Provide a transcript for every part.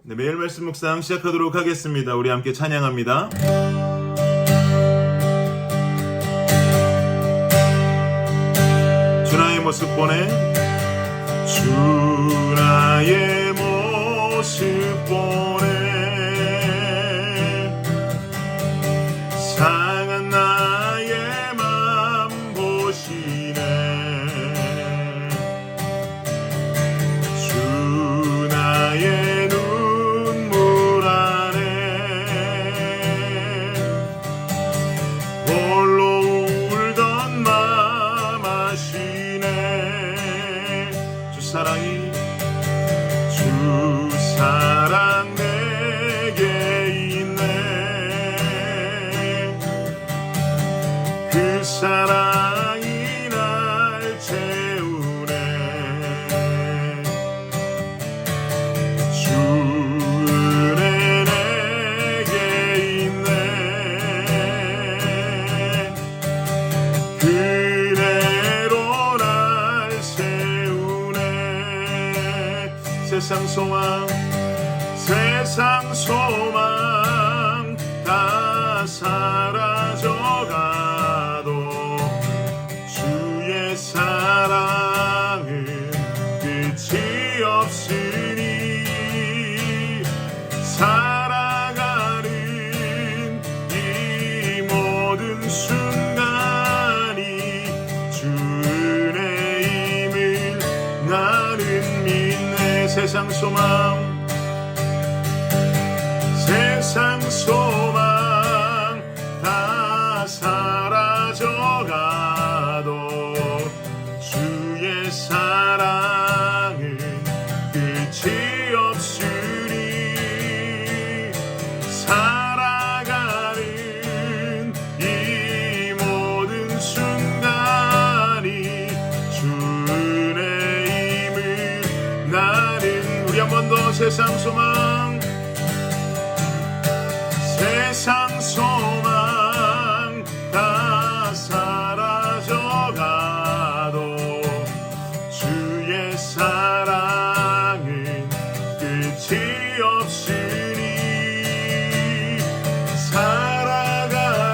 네, 매일 말씀 묵상 시작하도록 하겠습니다. 우리 함께 찬양합니다. 주 나의 모습 보내 주 나의 모습 보내 상한 나의 맘 보시네 주 나의 눈물 안에 홀로 울던 맘 아시네 주 사랑 내게 있네 그 사랑이 날 채우네 주 은혜 내게 있네 그대로 날 세우네 세상 소망 다 사라져가도 주의 사랑은 끝이 없으니 살아가는 이 모든 순간이 주 은혜임을 나는 믿네 세상 소망 다 사라져가도 주의 사랑은 끝이 없으니 살아가는 이 모든 순간이 주 은혜임을 나는 우리 한 번 더 세상 소망 다 사라져가도 주의 사랑은 끝이 없으니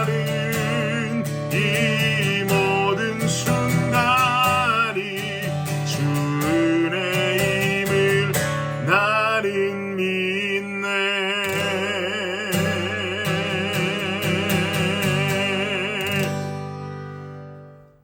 살아가는 이 모든 순간이 주 은혜임을 나는 믿네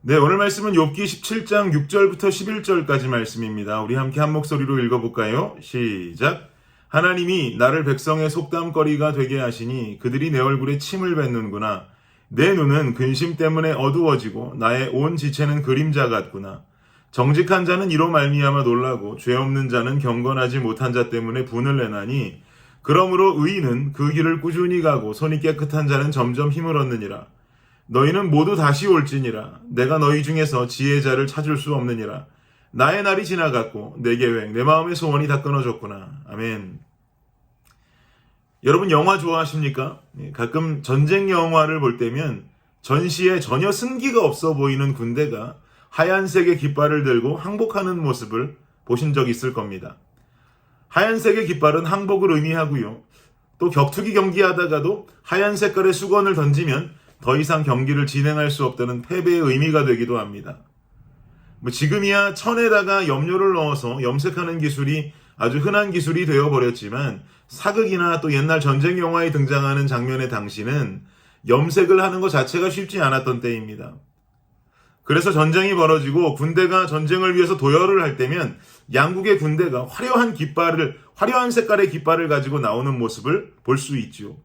네, 오늘 말씀은 욥기 17장 6절부터 11절까지 말씀입니다. 우리 함께 한 목소리로 읽어볼까요? 시작! 하나님이 나를 백성의 속담거리가 되게 하시니 그들이 내 얼굴에 침을 뱉는구나. 내 눈은 근심 때문에 어두워지고 나의 온 지체는 그림자 같구나. 정직한 자는 이로 말미암아 놀라고 죄 없는 자는 경건하지 못한 자 때문에 분을 내나니 그러므로 의인은 그 길을 꾸준히 가고 손이 깨끗한 자는 점점 힘을 얻느니라. 너희는 모두 다시 올지니라. 내가 너희 중에서 지혜자를 찾을 수 없느니라. 나의 날이 지나갔고 내 계획, 내 마음의 소원이 다 끊어졌구나. 아멘. 여러분 영화 좋아하십니까? 가끔 전쟁 영화를 볼 때면 전시에 전혀 승기가 없어 보이는 군대가 하얀색의 깃발을 들고 항복하는 모습을 보신 적 있을 겁니다. 하얀색의 깃발은 항복을 의미하고요. 또 격투기 경기하다가도 하얀 색깔의 수건을 던지면 더 이상 경기를 진행할 수 없다는 패배의 의미가 되기도 합니다. 지금이야 천에다가 염료를 넣어서 염색하는 기술이 아주 흔한 기술이 되어버렸지만 사극이나 또 옛날 전쟁 영화에 등장하는 장면의 당시는 염색을 하는 것 자체가 쉽지 않았던 때입니다. 그래서 전쟁이 벌어지고 군대가 전쟁을 위해서 도열을 할 때면 양국의 군대가 화려한 색깔의 깃발을 가지고 나오는 모습을 볼 수 있죠.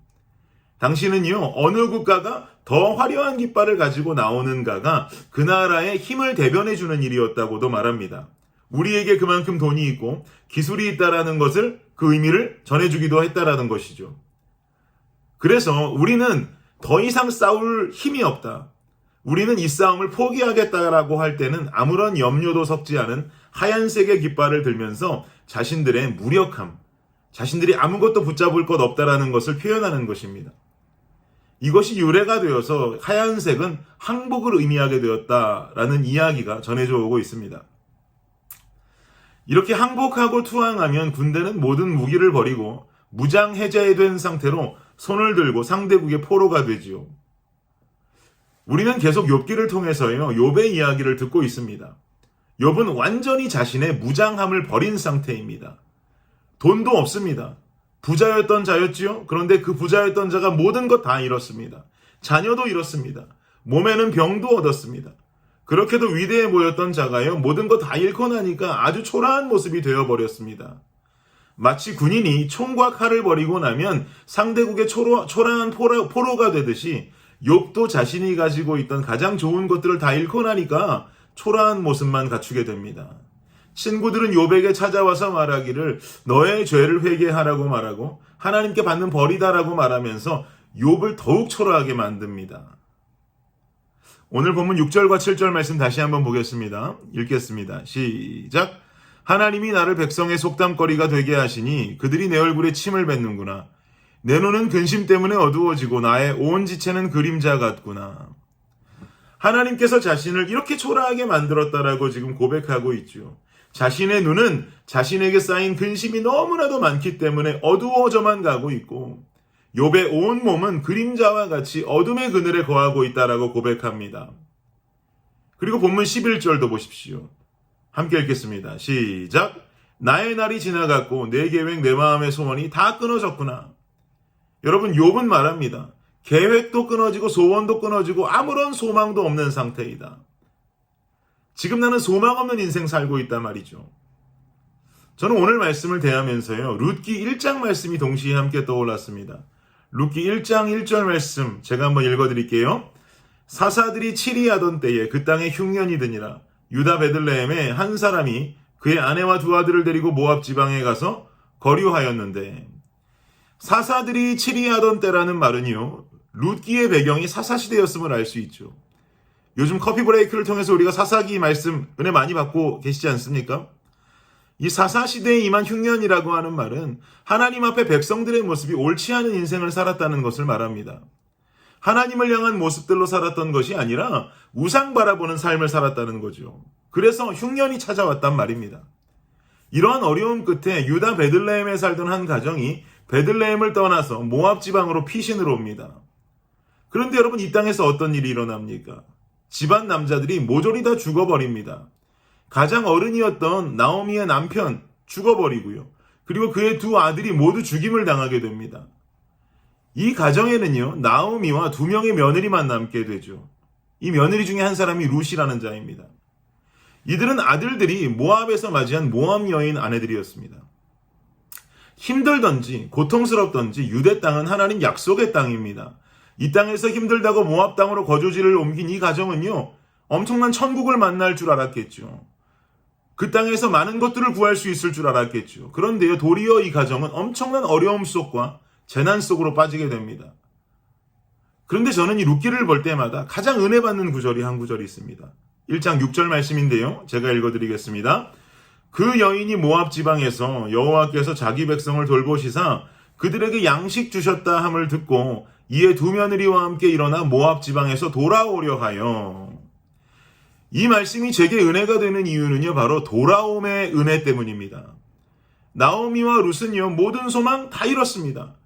당시는요, 어느 국가가 더 화려한 깃발을 가지고 나오는가가 그 나라의 힘을 대변해주는 일이었다고도 말합니다. 우리에게 그만큼 돈이 있고 기술이 있다라는 것을 그 의미를 전해주기도 했다라는 것이죠. 그래서 우리는 더 이상 싸울 힘이 없다. 우리는 이 싸움을 포기하겠다라고 할 때는 아무런 염료도 섞지 않은 하얀색의 깃발을 들면서 자신들의 무력함, 자신들이 아무것도 붙잡을 것 없다라는 것을 표현하는 것입니다. 이것이 유래가 되어서 하얀색은 항복을 의미하게 되었다라는 이야기가 전해져 오고 있습니다. 이렇게 항복하고 투항하면 군대는 모든 무기를 버리고 무장 해제된 상태로 손을 들고 상대국의 포로가 되지요. 우리는 계속 욥기를 통해서요, 욥의 이야기를 듣고 있습니다. 욥은 완전히 자신의 무장함을 버린 상태입니다. 돈도 없습니다. 부자였던 자였지요. 그런데 그 부자였던 자가 모든 것 다 잃었습니다. 자녀도 잃었습니다. 몸에는 병도 얻었습니다. 그렇게도 위대해 보였던 자가요, 모든 것 다 잃고 나니까 아주 초라한 모습이 되어버렸습니다. 마치 군인이 총과 칼을 버리고 나면 상대국의 초라한 포로가 되듯이 욥도 자신이 가지고 있던 가장 좋은 것들을 다 잃고 나니까 초라한 모습만 갖추게 됩니다. 친구들은 욥에게 찾아와서 말하기를 너의 죄를 회개하라고 말하고 하나님께 받는 벌이다라고 말하면서 욥을 더욱 초라하게 만듭니다. 오늘 본문 6절과 7절 말씀 다시 한번 보겠습니다. 읽겠습니다. 시작. 하나님이 나를 백성의 속담거리가 되게 하시니 그들이 내 얼굴에 침을 뱉는구나. 내 눈은 근심 때문에 어두워지고 나의 온 지체는 그림자 같구나. 하나님께서 자신을 이렇게 초라하게 만들었다라고 지금 고백하고 있죠. 자신의 눈은 자신에게 쌓인 근심이 너무나도 많기 때문에 어두워져만 가고 있고 욥의 온 몸은 그림자와 같이 어둠의 그늘에 거하고 있다라고 고백합니다. 그리고 본문 11절도 보십시오. 함께 읽겠습니다. 시작. 나의 날이 지나갔고 내 계획 내 마음의 소원이 다 끊어졌구나. 여러분, 욥은 말합니다. 계획도 끊어지고 소원도 끊어지고 아무런 소망도 없는 상태이다. 지금 나는 소망 없는 인생 살고 있단 말이죠. 저는 오늘 말씀을 대하면서요, 룻기 1장 말씀이 동시에 함께 떠올랐습니다. 룻기 1장 1절 말씀 제가 한번 읽어드릴게요. 사사들이 치리하던 때에 그 땅에 흉년이 드니라. 유다 베들레헴에 한 사람이 그의 아내와 두 아들을 데리고 모압 지방에 가서 거류하였는데, 사사들이 치리하던 때라는 말은요, 룻기의 배경이 사사시대였음을 알 수 있죠. 요즘 커피 브레이크를 통해서 우리가 사사기 말씀 은혜 많이 받고 계시지 않습니까? 이 사사시대에 임한 흉년이라고 하는 말은 하나님 앞에 백성들의 모습이 옳지 않은 인생을 살았다는 것을 말합니다. 하나님을 향한 모습들로 살았던 것이 아니라 우상 바라보는 삶을 살았다는 거죠. 그래서 흉년이 찾아왔단 말입니다. 이러한 어려움 끝에 유다 베들레헴에 살던 한 가정이 베들레헴을 떠나서 모압 지방으로 피신으로 옵니다. 그런데 여러분, 이 땅에서 어떤 일이 일어납니까? 집안 남자들이 모조리 다 죽어버립니다. 가장 어른이었던 나오미의 남편 죽어버리고요. 그리고 그의 두 아들이 모두 죽임을 당하게 됩니다. 이 가정에는요, 나오미와 두 명의 며느리만 남게 되죠. 이 며느리 중에 한 사람이 룻이라는 자입니다. 이들은 아들들이 모압에서 맞이한 모압 여인 아내들이었습니다. 힘들던지 고통스럽던지 유대 땅은 하나님 약속의 땅입니다. 이 땅에서 힘들다고 모압 땅으로 거주지를 옮긴 이 가정은요, 엄청난 천국을 만날 줄 알았겠죠. 그 땅에서 많은 것들을 구할 수 있을 줄 알았겠죠. 그런데요, 도리어 이 가정은 엄청난 어려움 속과 재난 속으로 빠지게 됩니다. 그런데 저는 이 룻기를 볼 때마다 가장 은혜 받는 구절이 한 구절이 있습니다. 1장 6절 말씀인데요, 제가 읽어드리겠습니다. 그 여인이 모압 지방에서 여호와께서 자기 백성을 돌보시사 그들에게 양식 주셨다 함을 듣고 이에 두 며느리와 함께 일어나 모압 지방에서 돌아오려 하여. 이 말씀이 제게 은혜가 되는 이유는요, 바로 돌아옴의 은혜 때문입니다. 나오미와 룻은요, 모든 소망 다 잃었습니다.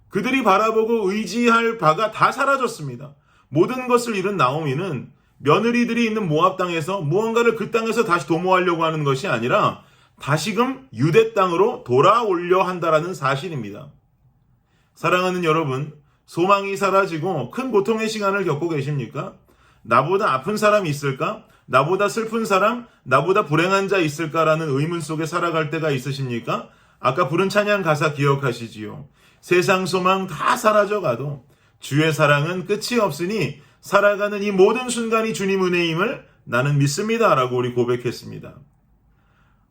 그들이 바라보고 의지할 바가 다 사라졌습니다. 모든 것을 잃은 나오미는 며느리들이 있는 모압 땅에서 무언가를 그 땅에서 다시 도모하려고 하는 것이 아니라 다시금 유대 땅으로 돌아오려 한다라는 사실입니다. 사랑하는 여러분, 소망이 사라지고 큰 고통의 시간을 겪고 계십니까? 나보다 아픈 사람이 있을까? 나보다 슬픈 사람? 나보다 불행한 자 있을까라는 의문 속에 살아갈 때가 있으십니까? 아까 부른 찬양 가사 기억하시지요? 세상 소망 다 사라져가도 주의 사랑은 끝이 없으니 살아가는 이 모든 순간이 주님 은혜임을 나는 믿습니다 라고 우리 고백했습니다.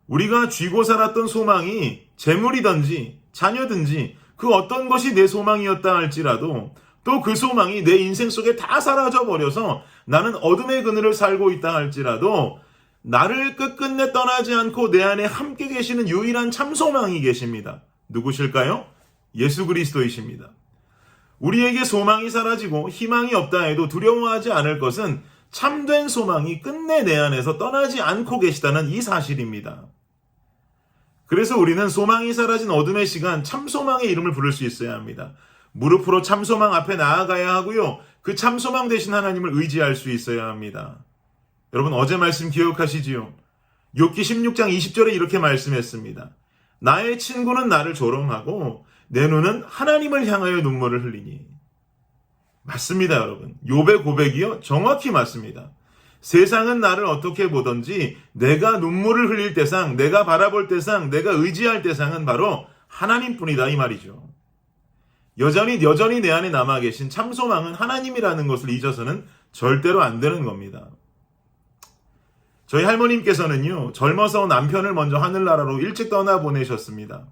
우리가 쥐고 살았던 소망이 재물이든지 자녀든지 그 어떤 것이 내 소망이었다 할지라도 또 그 소망이 내 인생 속에 다 사라져버려서 나는 어둠의 그늘을 살고 있다 할지라도 나를 끝끝내 떠나지 않고 내 안에 함께 계시는 유일한 참 소망이 계십니다. 누구실까요? 예수 그리스도이십니다. 우리에게 소망이 사라지고 희망이 없다 해도 두려워하지 않을 것은 참된 소망이 끝내 내 안에서 떠나지 않고 계시다는 이 사실입니다. 그래서 우리는 소망이 사라진 어둠의 시간 참소망의 이름을 부를 수 있어야 합니다. 무릎으로 참소망 앞에 나아가야 하고요. 그 참소망 대신 하나님을 의지할 수 있어야 합니다. 여러분 어제 말씀 기억하시지요? 욥기 16장 20절에 이렇게 말씀했습니다. 나의 친구는 나를 조롱하고 내 눈은 하나님을 향하여 눈물을 흘리니. 맞습니다, 여러분. 욥의 고백이요 정확히 맞습니다. 세상은 나를 어떻게 보든지 내가 눈물을 흘릴 대상, 내가 바라볼 대상, 내가 의지할 대상은 바로 하나님뿐이다 이 말이죠. 여전히 내 안에 남아 계신 참소망은 하나님이라는 것을 잊어서는 절대로 안 되는 겁니다. 저희 할머님께서는요, 젊어서 남편을 먼저 하늘나라로 일찍 떠나보내셨습니다.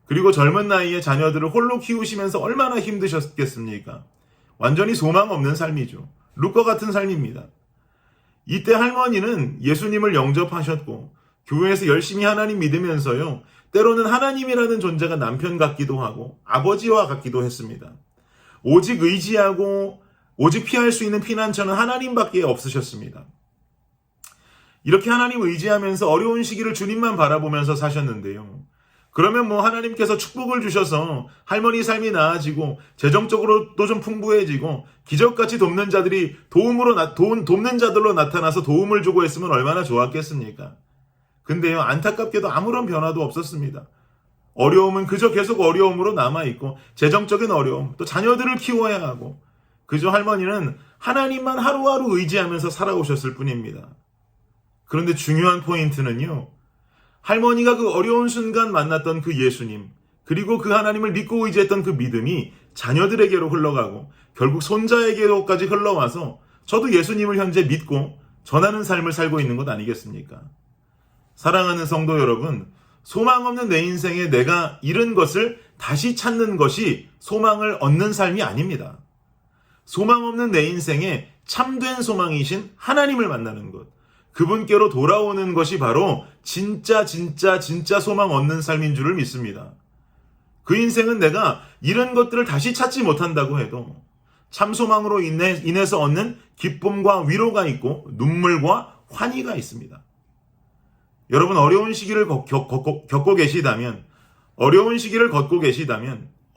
그리고 젊은 나이에 자녀들을 홀로 키우시면서 얼마나 힘드셨겠습니까? 완전히 소망 없는 삶이죠. 룻과 같은 삶입니다. 이때 할머니는 예수님을 영접하셨고 교회에서 열심히 하나님 믿으면서요, 때로는 하나님이라는 존재가 남편 같기도 하고 아버지와 같기도 했습니다. 오직 의지하고 오직 피할 수 있는 피난처는 하나님밖에 없으셨습니다. 이렇게 하나님 의지하면서 어려운 시기를 주님만 바라보면서 사셨는데요. 그러면 하나님께서 축복을 주셔서 할머니 삶이 나아지고 재정적으로도 좀 풍부해지고 기적같이 돕는 자들이 돕는 자들로 나타나서 도움을 주고 했으면 얼마나 좋았겠습니까? 근데요, 안타깝게도 아무런 변화도 없었습니다. 어려움은 그저 계속 어려움으로 남아있고 재정적인 어려움, 또 자녀들을 키워야 하고 그저 할머니는 하나님만 하루하루 의지하면서 살아오셨을 뿐입니다. 그런데 중요한 포인트는요, 할머니가 그 어려운 순간 만났던 그 예수님, 그리고 그 하나님을 믿고 의지했던 그 믿음이 자녀들에게로 흘러가고 결국 손자에게로까지 흘러와서 저도 예수님을 현재 믿고 전하는 삶을 살고 있는 것 아니겠습니까? 사랑하는 성도 여러분, 소망 없는 내 인생에 내가 잃은 것을 다시 찾는 것이 소망을 얻는 삶이 아닙니다. 소망 없는 내 인생에 참된 소망이신 하나님을 만나는 것, 그분께로 돌아오는 것이 바로 진짜 소망 얻는 삶인 줄을 믿습니다. 그 인생은 내가 잃은 것들을 다시 찾지 못한다고 해도 참소망으로 인해서 얻는 기쁨과 위로가 있고 눈물과 환희가 있습니다. 여러분 어려운 시기를 겪고 계시다면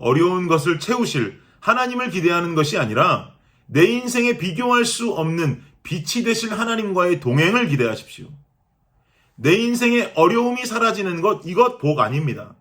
어려운 것을 채우실 하나님을 기대하는 것이 아니라 내 인생에 비교할 수 없는 빛이 되실 하나님과의 동행을 기대하십시오. 내 인생의 어려움이 사라지는 것, 이것 복 아닙니다.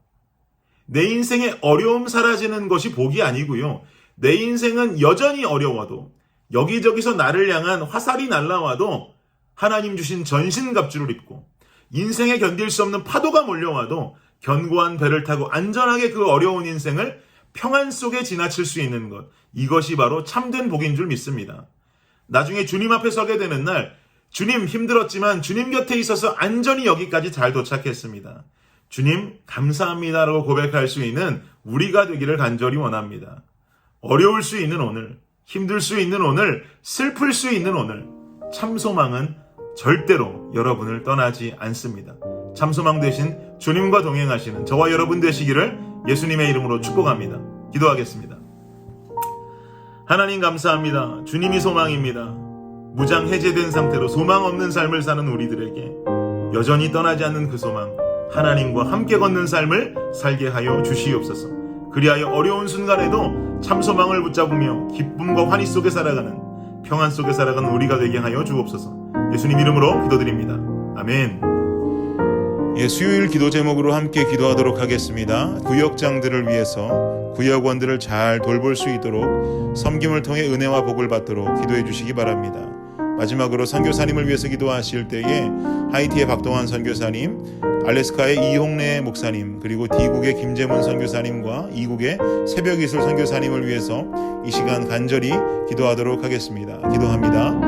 내 인생의 어려움 사라지는 것이 복이 아니고요. 내 인생은 여전히 어려워도 여기저기서 나를 향한 화살이 날아와도 하나님 주신 전신갑주를 입고 인생에 견딜 수 없는 파도가 몰려와도 견고한 배를 타고 안전하게 그 어려운 인생을 평안 속에 지나칠 수 있는 것, 이것이 바로 참된 복인 줄 믿습니다. 나중에 주님 앞에 서게 되는 날, 주님 힘들었지만 주님 곁에 있어서 안전히 여기까지 잘 도착했습니다. 주님 감사합니다라고 고백할 수 있는 우리가 되기를 간절히 원합니다. 어려울 수 있는 오늘, 힘들 수 있는 오늘, 슬플 수 있는 오늘, 참소망은 절대로 여러분을 떠나지 않습니다. 참소망 대신 주님과 동행하시는 저와 여러분 되시기를 예수님의 이름으로 축복합니다. 기도하겠습니다. 하나님 감사합니다. 주님이 소망입니다. 무장 해제된 상태로 소망 없는 삶을 사는 우리들에게 여전히 떠나지 않는 그 소망, 하나님과 함께 걷는 삶을 살게 하여 주시옵소서. 그리하여 어려운 순간에도 참소망을 붙잡으며 기쁨과 환희 속에 살아가는, 평안 속에 살아가는 우리가 되게 하여 주옵소서. 예수님 이름으로 기도드립니다. 아멘. 수요일 기도 제목으로 함께 기도하도록 하겠습니다. 구역장들을 위해서 구역원들을 잘 돌볼 수 있도록 섬김을 통해 은혜와 복을 받도록 기도해 주시기 바랍니다. 마지막으로 선교사님을 위해서 기도하실 때에 하이티의 박동환 선교사님, 알래스카의 이홍래 목사님, 그리고 D국의 김재문 선교사님과 이국의 새벽이슬 선교사님을 위해서 이 시간 간절히 기도하도록 하겠습니다. 기도합니다.